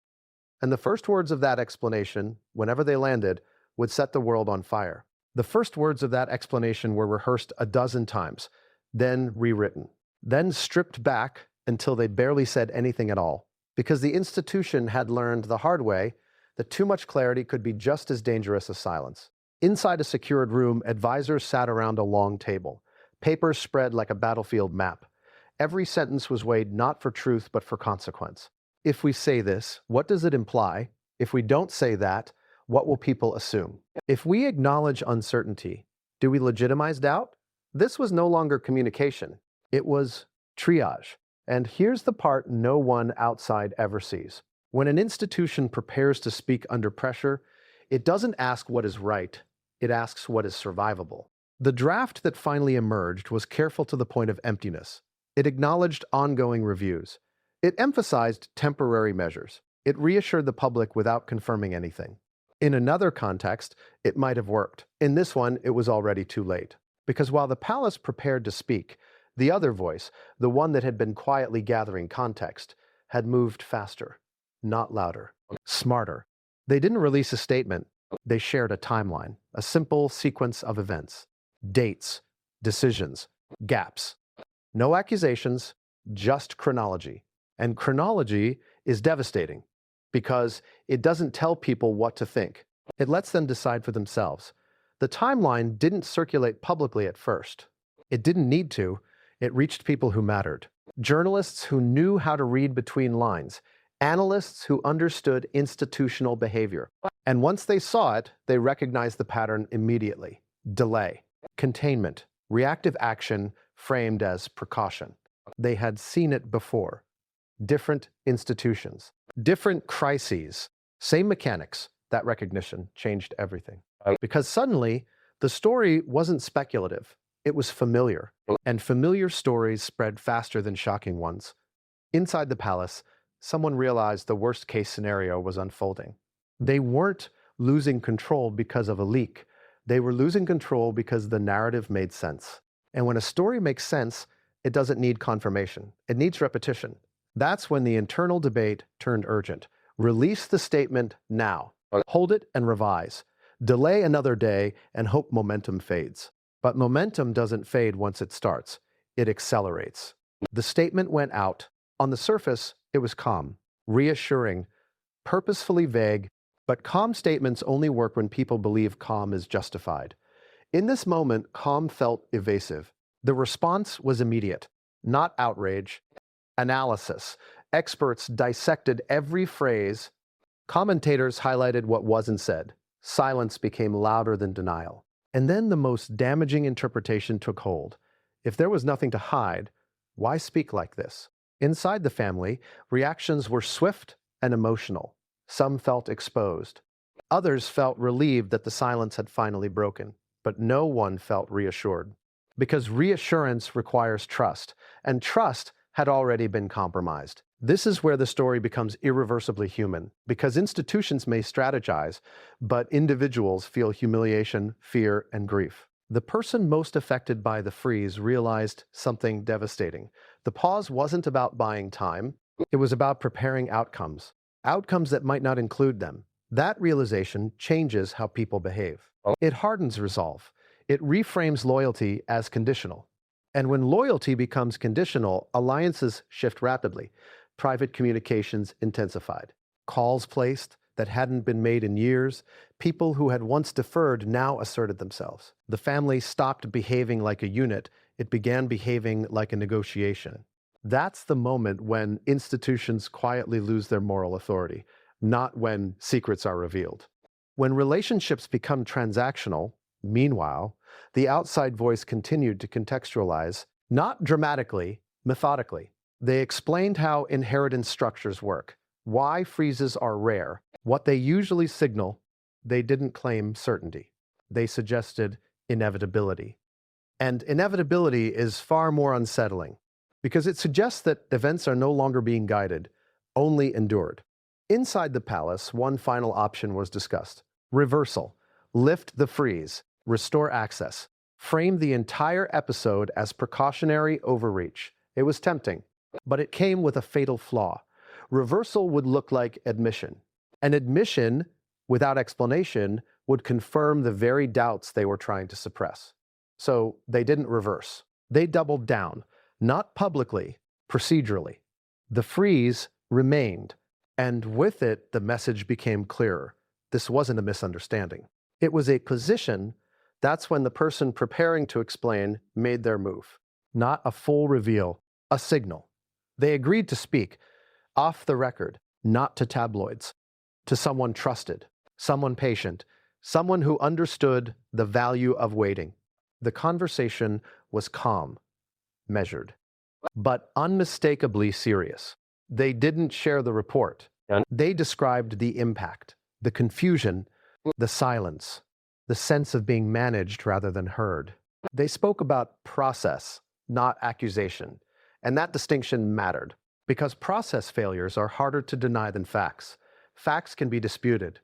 And the first words of that explanation, whenever they landed, would set the world on fire. The first words of that explanation were rehearsed a dozen times, then rewritten, then stripped back until they barely said anything at all, because the institution had learned the hard way that too much clarity could be just as dangerous as silence. Inside a secured room, advisors sat around a long table, papers spread like a battlefield map. Every sentence was weighed not for truth but for consequence. If we say this, what does it imply? If we don't say that, what will people assume? If we acknowledge uncertainty, do we legitimize doubt? This was no longer communication. It was triage. And here's the part no one outside ever sees. When an institution prepares to speak under pressure, it doesn't ask what is right, it asks what is survivable. The draft that finally emerged was careful to the point of emptiness. It acknowledged ongoing reviews. It emphasized temporary measures. It reassured the public without confirming anything. In another context, it might have worked. In this one, it was already too late. Because while the palace prepared to speak, the other voice, the one that had been quietly gathering context, had moved faster, not louder, smarter. They didn't release a statement. They shared a timeline, a simple sequence of events, dates, decisions, gaps. No accusations, just chronology. And chronology is devastating because it doesn't tell people what to think. It lets them decide for themselves. The timeline didn't circulate publicly at first. It didn't need to. It reached people who mattered. Journalists who knew how to read between lines. Analysts who understood institutional behavior. And once they saw it, they recognized the pattern immediately. Delay, containment, reactive action framed as precaution. They had seen it before. Different institutions, different crises, same mechanics. That recognition changed everything. Because suddenly, the story wasn't speculative. It was familiar. And familiar stories spread faster than shocking ones. Inside the palace, someone realized the worst-case scenario was unfolding. They weren't losing control because of a leak. They were losing control because the narrative made sense. And when a story makes sense, it doesn't need confirmation. It needs repetition. That's when the internal debate turned urgent. Release the statement now. Hold it and revise. Delay another day and hope momentum fades. But momentum doesn't fade once it starts. It accelerates. The statement went out. On the surface, it was calm, reassuring, purposefully vague, but calm statements only work when people believe calm is justified. In this moment, calm felt evasive. The response was immediate, not outrage, analysis. Experts dissected every phrase. Commentators highlighted what wasn't said. Silence became louder than denial. And then the most damaging interpretation took hold. If there was nothing to hide, why speak like this? Inside the family, reactions were swift and emotional. Some felt exposed. Others felt relieved that the silence had finally broken. But no one felt reassured. Because reassurance requires trust, and trust had already been compromised. This is where the story becomes irreversibly human, because institutions may strategize, but individuals feel humiliation, fear, and grief. The person most affected by the freeze realized something devastating. The pause wasn't about buying time, it was about preparing outcomes that might not include them. That realization changes how people behave. It hardens resolve. It reframes loyalty as conditional. And when loyalty becomes conditional, alliances shift rapidly. Private communications intensified. Calls placed that hadn't been made in years. People who had once deferred now asserted themselves. The family stopped behaving like a unit. It began behaving like a negotiation. That's the moment when institutions quietly lose their moral authority. not when secrets are revealed. When relationships become transactional, meanwhile, the outside voice continued to contextualize, not dramatically, methodically. They explained how inheritance structures work, why freezes are rare, what they usually signal. They didn't claim certainty. They suggested inevitability. And inevitability is far more unsettling because it suggests that events are no longer being guided, only endured. Inside the palace, one final option was discussed. Reversal. Lift the freeze. Restore access. Frame the entire episode as precautionary overreach. It was tempting, but it came with a fatal flaw. Reversal would look like admission. An admission, without explanation, would confirm the very doubts they were trying to suppress. So they didn't reverse. They doubled down, not publicly, procedurally. The freeze remained, and with it, the message became clearer. This wasn't a misunderstanding. It was a position. That's when the person preparing to explain made their move. Not a full reveal, a signal. They agreed to speak, off the record, not to tabloids, to someone trusted, someone patient, someone who understood the value of waiting. The conversation was calm, measured, but unmistakably serious. They didn't share the report. They described the impact, the confusion, the silence, the sense of being managed rather than heard. They spoke about process, not accusation, and that distinction mattered because process failures are harder to deny than facts. Facts can be disputed.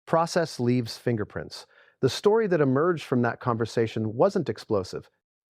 Process leaves fingerprints. The story that emerged from that conversation wasn't explosive.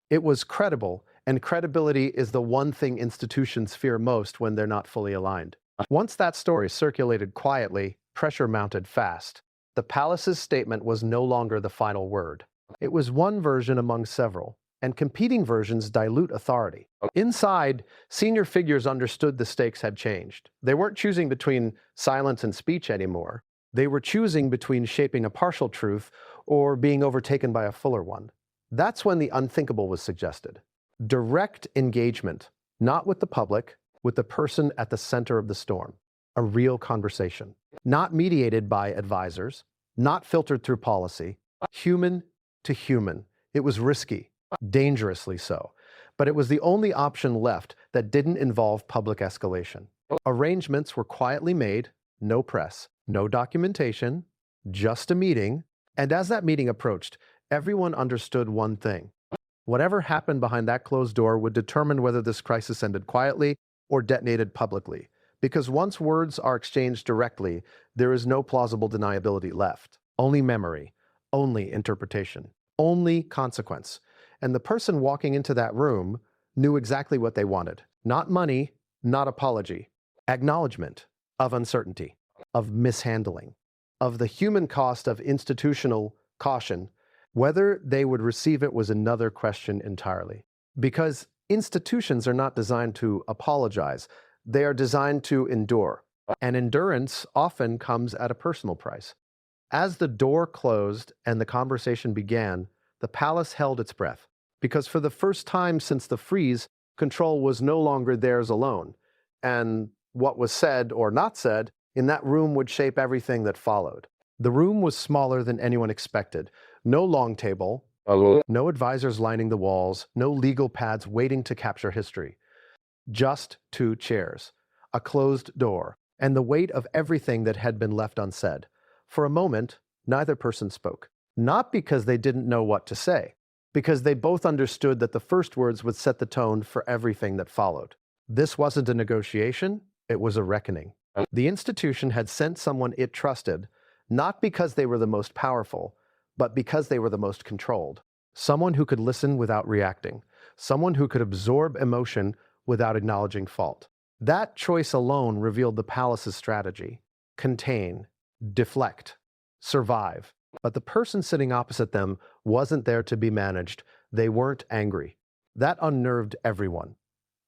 It was credible, and credibility is the one thing institutions fear most when they're not fully aligned. Once that story circulated quietly, pressure mounted fast. The palace's statement was no longer the final word. It was one version among several, and competing versions dilute authority. Inside, senior figures understood the stakes had changed. They weren't choosing between silence and speech anymore. They were choosing between shaping a partial truth or being overtaken by a fuller one. That's when the unthinkable was suggested. Direct engagement, not with the public, with the person at the center of the storm. A real conversation. Not mediated by advisors, not filtered through policy. Human to human. It was risky, dangerously so. But it was the only option left that didn't involve public escalation. Arrangements were quietly made, no press, no documentation, just a meeting. And as that meeting approached, everyone understood one thing. Whatever happened behind that closed door would determine whether this crisis ended quietly or detonated publicly. Because once words are exchanged directly, there is no plausible deniability left. Only memory, only interpretation, only consequence. And the person walking into that room knew exactly what they wanted. Not money, not apology. Acknowledgement of uncertainty, of mishandling, of the human cost of institutional caution. Whether they would receive it was another question entirely. Because institutions are not designed to apologize. They are designed to endure. And endurance often comes at a personal price. As the door closed and the conversation began, the palace held its breath. Because for the first time since the freeze, control was no longer theirs alone. And what was said or not said in that room would shape everything that followed. The room was smaller than anyone expected. No long table, no advisors lining the walls, no legal pads waiting to capture history. Just two chairs, a closed door, and the weight of everything that had been left unsaid. For a moment, neither person spoke. Not because they didn't know what to say, because they both understood that the first words would set the tone for everything that followed. This wasn't a negotiation, it was a reckoning. The institution had sent someone it trusted, not because they were the most powerful, but because they were the most controlled. Someone who could listen without reacting. Someone who could absorb emotion without acknowledging fault. That choice alone revealed the palace's strategy. Contain, deflect, survive. But the person sitting opposite them wasn't there to be managed. They weren't angry. That unnerved everyone.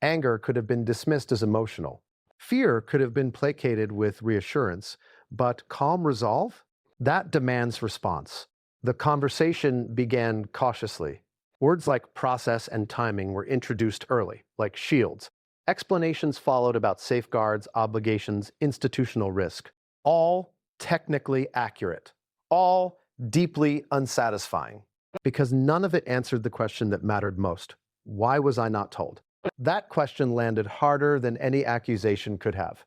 Anger could have been dismissed as emotional. Fear could have been placated with reassurance. But calm resolve? That demands response. The conversation began cautiously. Words like process and timing were introduced early, like shields. Explanations followed about safeguards, obligations, institutional risk. all technically accurate, all deeply unsatisfying, because none of it answered the question that mattered most. Why was I not told? That question landed harder than any accusation could have,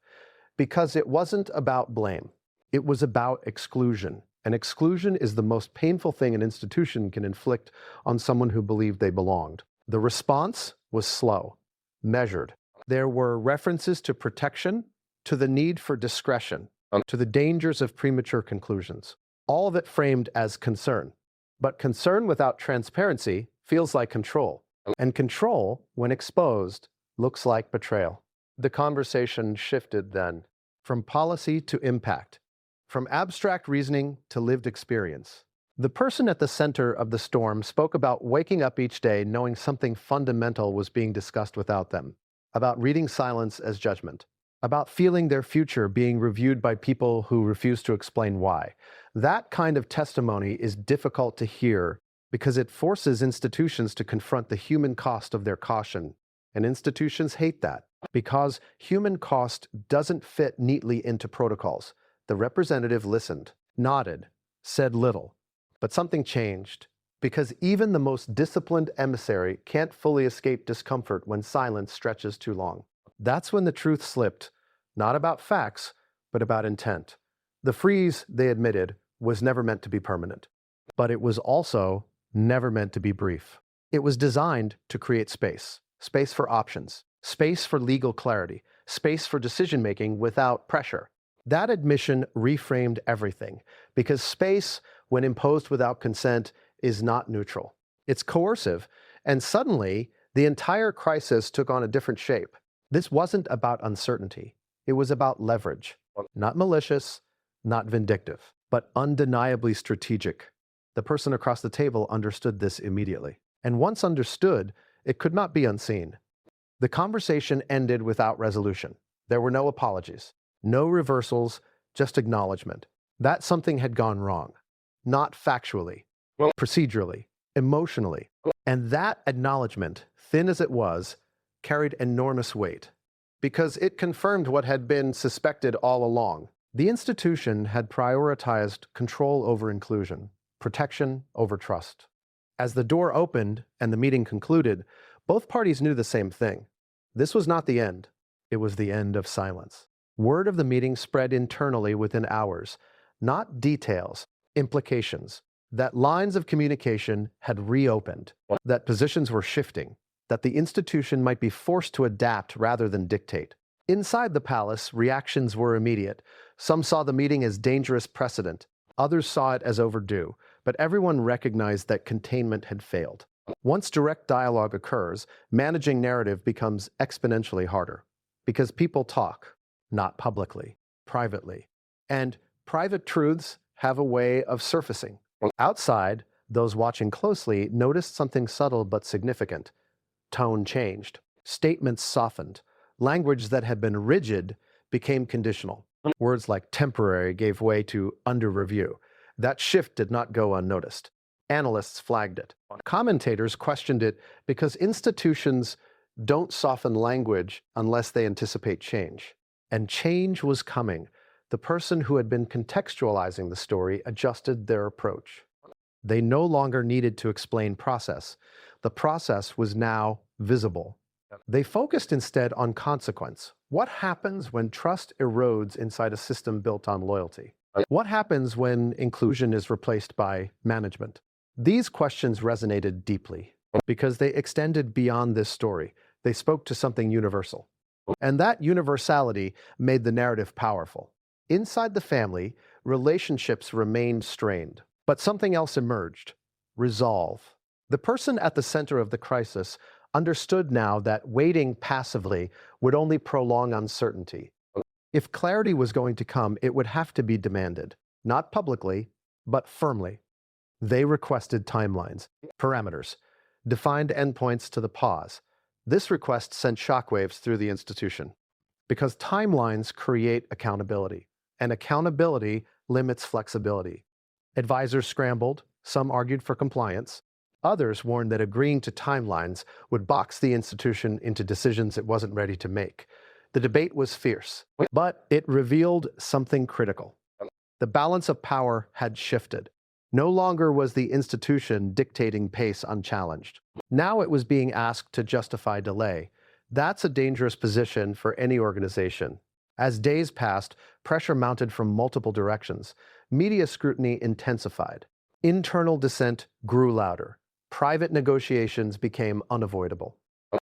because it wasn't about blame. It was about exclusion. And exclusion is the most painful thing an institution can inflict on someone who believed they belonged. The response was slow, measured. There were references to protection, to the need for discretion, to the dangers of premature conclusions. All of it framed as concern. But concern without transparency feels like control. And control, when exposed, looks like betrayal. The conversation shifted then, from policy to impact, from abstract reasoning to lived experience. The person at the center of the storm spoke about waking up each day knowing something fundamental was being discussed without them, about reading silence as judgment, about feeling their future being reviewed by people who refuse to explain why. That kind of testimony is difficult to hear because it forces institutions to confront the human cost of their caution. And institutions hate that because human cost doesn't fit neatly into protocols. The representative listened, nodded, said little. But something changed, because even the most disciplined emissary can't fully escape discomfort when silence stretches too long. That's when the truth slipped, not about facts, but about intent. The freeze, they admitted, was never meant to be permanent. But it was also never meant to be brief. It was designed to create space. Space for options, space for legal clarity, space for decision-making without pressure. That admission reframed everything, because space, when imposed without consent, is not neutral. It's coercive, and suddenly, the entire crisis took on a different shape. This wasn't about uncertainty. It was about leverage. Not malicious, not vindictive, but undeniably strategic. The person across the table understood this immediately. And once understood, it could not be unseen. The conversation ended without resolution. There were no apologies. No reversals, just acknowledgement. That something had gone wrong. Not factually, procedurally, emotionally. And that acknowledgement, thin as it was, carried enormous weight. Because it confirmed what had been suspected all along. The institution had prioritized control over inclusion, protection over trust. As the door opened and the meeting concluded, both parties knew the same thing. This was not the end. It was the end of silence. Word of the meeting spread internally within hours, not details, implications, that lines of communication had reopened, that positions were shifting, that the institution might be forced to adapt rather than dictate. Inside the palace, reactions were immediate. Some saw the meeting as dangerous precedent, others saw it as overdue, but everyone recognized that containment had failed. Once direct dialogue occurs, managing narrative becomes exponentially harder, because people talk. Not publicly, privately. And private truths have a way of surfacing. Outside, those watching closely noticed something subtle but significant. Tone changed. Statements softened. Language that had been rigid became conditional. Words like temporary gave way to under review. That shift did not go unnoticed. Analysts flagged it. Commentators questioned it because institutions don't soften language unless they anticipate change. And change was coming. The person who had been contextualizing the story adjusted their approach. They no longer needed to explain process. The process was now visible. They focused instead on consequence. What happens when trust erodes inside a system built on loyalty? What happens when inclusion is replaced by management? These questions resonated deeply because they extended beyond this story. They spoke to something universal. And that universality made the narrative powerful. Inside the family, relationships remained strained, but something else emerged: resolve. The person at the center of the crisis understood now that waiting passively would only prolong uncertainty. If clarity was going to come, it would have to be demanded, not publicly, but firmly. They requested timelines, parameters, defined endpoints to the pause. This request sent shockwaves through the institution, because timelines create accountability, and accountability limits flexibility. Advisors scrambled, some argued for compliance, others warned that agreeing to timelines would box the institution into decisions it wasn't ready to make. The debate was fierce, but it revealed something critical. The balance of power had shifted. No longer was the institution dictating pace unchallenged. Now it was being asked to justify delay. That's a dangerous position for any organization. As days passed, pressure mounted from multiple directions. Media scrutiny intensified. Internal dissent grew louder. Private negotiations became unavoidable.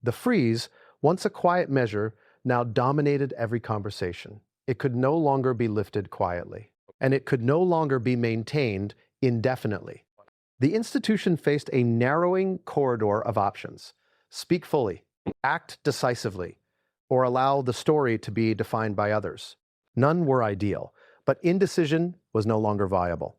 The freeze, once a quiet measure, now dominated every conversation. It could no longer be lifted quietly, and it could no longer be maintained indefinitely. The institution faced a narrowing corridor of options. Speak fully, act decisively, or allow the story to be defined by others. None were ideal, but indecision was no longer viable.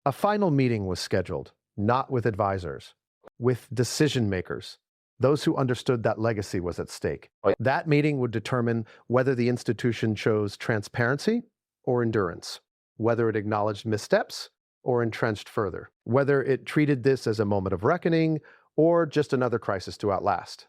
A final meeting was scheduled, not with advisors, with decision makers, those who understood that legacy was at stake. That meeting would determine whether the institution chose transparency or endurance, whether it acknowledged missteps or entrenched further, whether it treated this as a moment of reckoning or just another crisis to outlast.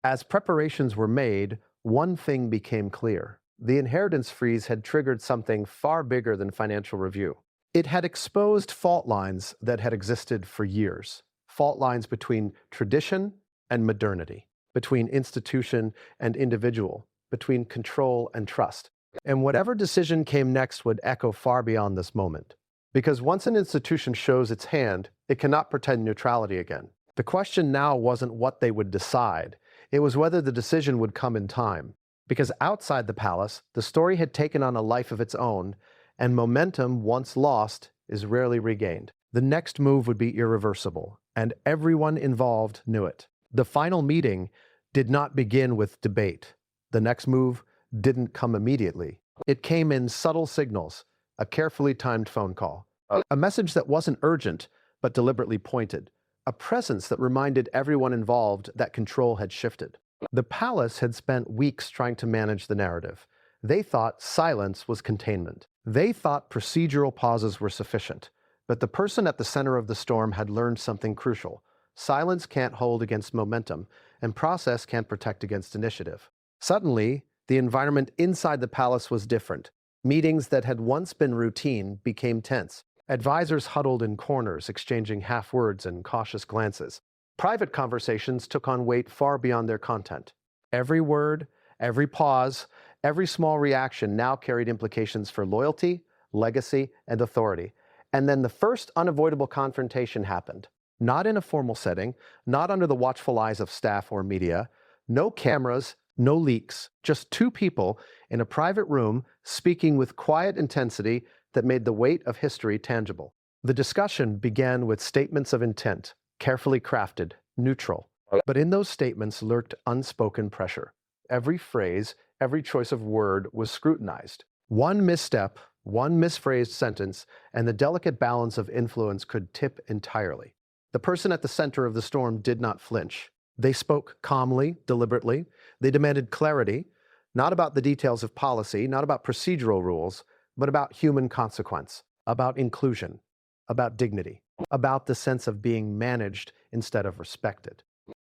As preparations were made, one thing became clear. The inheritance freeze had triggered something far bigger than financial review. It had exposed fault lines that had existed for years, fault lines between tradition and modernity, between institution and individual, between control and trust. And whatever decision came next would echo far beyond this moment. Because once an institution shows its hand, it cannot pretend neutrality again. The question now wasn't what they would decide, it was whether the decision would come in time. Because outside the palace, the story had taken on a life of its own, and momentum, once lost, is rarely regained. The next move would be irreversible, and everyone involved knew it. The final meeting did not begin with debate. The next move didn't come immediately. It came in subtle signals, a carefully timed phone call, a message that wasn't urgent, but deliberately pointed, a presence that reminded everyone involved that control had shifted. The palace had spent weeks trying to manage the narrative. They thought silence was containment. They thought procedural pauses were sufficient. But the person at the center of the storm had learned something crucial. Silence can't hold against momentum, and process can't protect against initiative. Suddenly, the environment inside the palace was different. Meetings that had once been routine became tense. Advisors huddled in corners, exchanging half-words and cautious glances. Private conversations took on weight far beyond their content. Every word, every pause, every small reaction now carried implications for loyalty, legacy, and authority. And then the first unavoidable confrontation happened. Not in a formal setting, not under the watchful eyes of staff or media. No cameras, no leaks, just two people in a private room speaking with quiet intensity that made the weight of history tangible. The discussion began with statements of intent, carefully crafted, neutral. But in those statements lurked unspoken pressure. Every phrase, every choice of word was scrutinized. One misstep, one misphrased sentence, and the delicate balance of influence could tip entirely. The person at the center of the storm did not flinch. They spoke calmly, deliberately. They demanded clarity, not about the details of policy, not about procedural rules, but about human consequence, about inclusion, about dignity, about the sense of being managed instead of respected.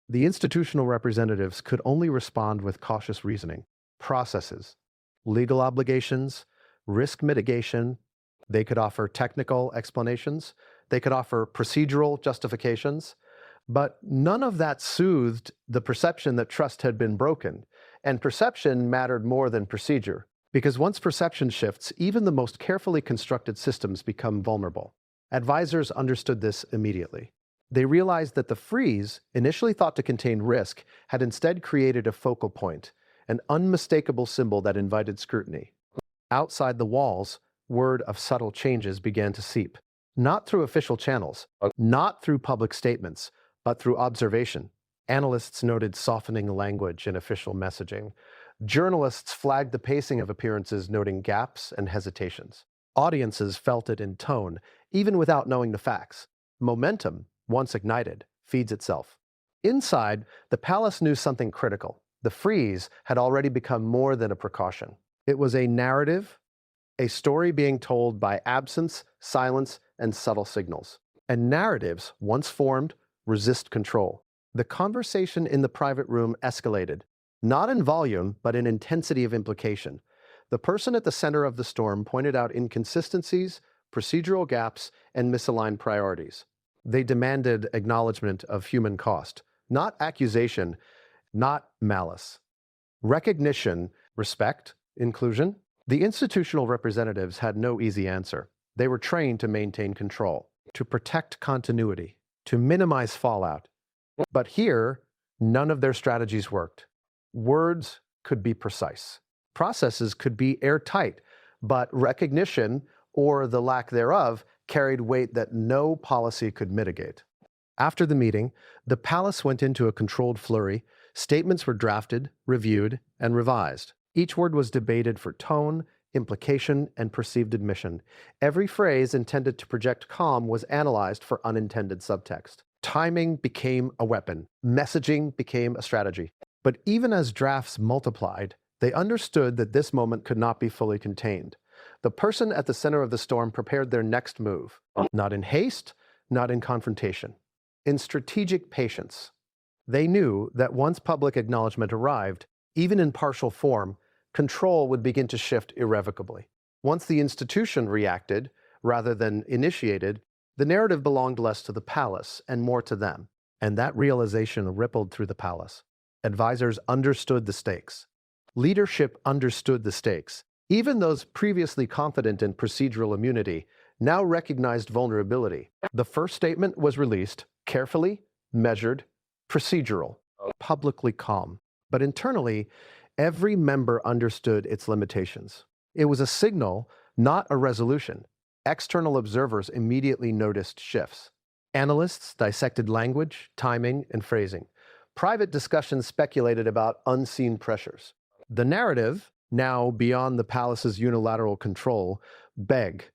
The institutional representatives could only respond with cautious reasoning, processes, legal obligations, risk mitigation. They could offer technical explanations. They could offer procedural justifications. But none of that soothed the perception that trust had been broken. And perception mattered more than procedure. Because once perception shifts, even the most carefully constructed systems become vulnerable. Advisors understood this immediately. They realized that the freeze, initially thought to contain risk, had instead created a focal point, an unmistakable symbol that invited scrutiny. Outside the walls, word of subtle changes began to seep. Not through official channels, not through public statements, but through observation. Analysts noted softening language in official messaging. Journalists flagged the pacing of appearances, noting gaps and hesitations. Audiences felt it in tone, even without knowing the facts. Momentum, once ignited, feeds itself. Inside, the palace knew something critical. The freeze had already become more than a precaution. It was a narrative, a story being told by absence, silence, and subtle signals. And narratives, once formed, resist control. The conversation in the private room escalated. not in volume, but in intensity of implication. The person at the center of the storm pointed out inconsistencies, procedural gaps, and misaligned priorities. They demanded acknowledgement of human cost, not accusation, not malice. Recognition, respect, inclusion. The institutional representatives had no easy answer. They were trained to maintain control, to protect continuity, to minimize fallout. But here, none of their strategies worked. Words could be precise. Processes could be airtight, but recognition, or the lack thereof, carried weight that no policy could mitigate. After the meeting, the palace went into a controlled flurry. Statements were drafted, reviewed, and revised. Each word was debated for tone, implication, and perceived admission. Every phrase intended to project calm was analyzed for unintended subtext. Timing became a weapon. Messaging became a strategy. But even as drafts multiplied, they understood that this moment could not be fully contained. The person at the center of the storm prepared their next move, not in haste, not in confrontation, in strategic patience. They knew that once public acknowledgement arrived, even in partial form, control would begin to shift irrevocably. Once the institution reacted, rather than initiated, the narrative belonged less to the palace and more to them. And that realization rippled through the palace. Advisors understood the stakes. Leadership understood the stakes. Even those previously confident in procedural immunity now recognized vulnerability. The first statement was released, carefully, measured, procedural, publicly calm. But internally, every member understood its limitations. It was a signal, not a resolution. External observers immediately noticed shifts. Analysts dissected language, timing, and phrasing. Private discussions speculated about unseen pressures. The narrative, now beyond the palace's unilateral control, begged,